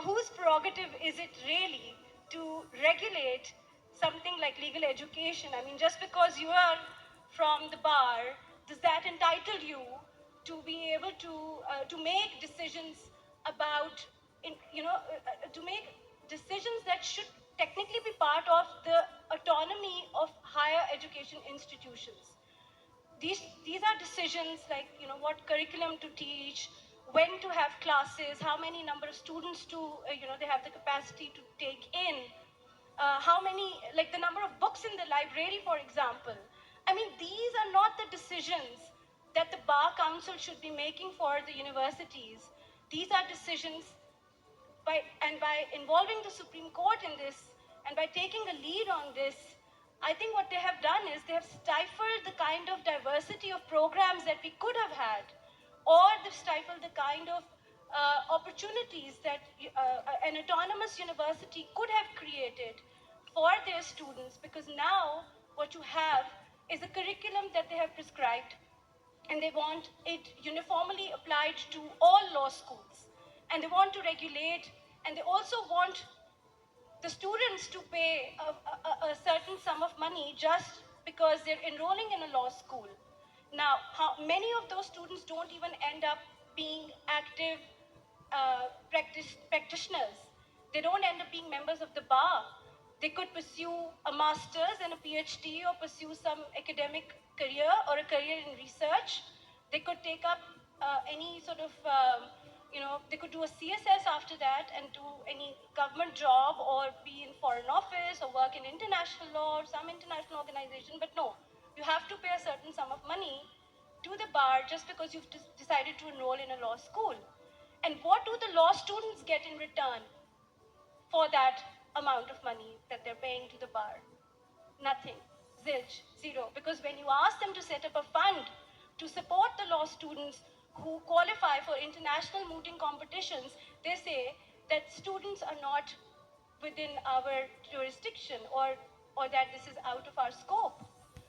whose prerogative is it really to regulate something like legal education? I mean, just because you are from the bar, does that entitle you to be able to make decisions about, to make decisions that should technically be part of the autonomy of higher education institutions? These are decisions like, what curriculum to teach, when to have classes, how many number of students to they have the capacity to take in, how many, like the number of books in the library, for example. I mean, these are not the decisions that the bar council should be making for the universities. These are decisions by involving the Supreme Court in this and by taking a lead on this. I think what they have done is they have stifled the kind of diversity of programs that we could have had, or they've stifled the kind of opportunities that an autonomous university could have created for their students, because now what you have is a curriculum that they have prescribed, and they want it uniformly applied to all law schools, and they want to regulate, and they also want the students to pay a certain sum of money just because they're enrolling in a law school. Now, how many of those students don't even end up being active practitioners? They don't end up being members of the bar. They could pursue a master's and a PhD, or pursue some academic career or a career in research. They could take up any sort of, they could do a CSS after that and do any government job, or be in foreign office, or work in international law or some international organization. But no, you have to pay a certain sum of money to the bar just because you've decided to enroll in a law school. And what do the law students get in return for that amount of money that they're paying to the bar? Nothing. Zilch. Zero. Because when you ask them to set up a fund to support the law students who qualify for international mooting competitions, they say that students are not within our jurisdiction, or that this is out of our scope.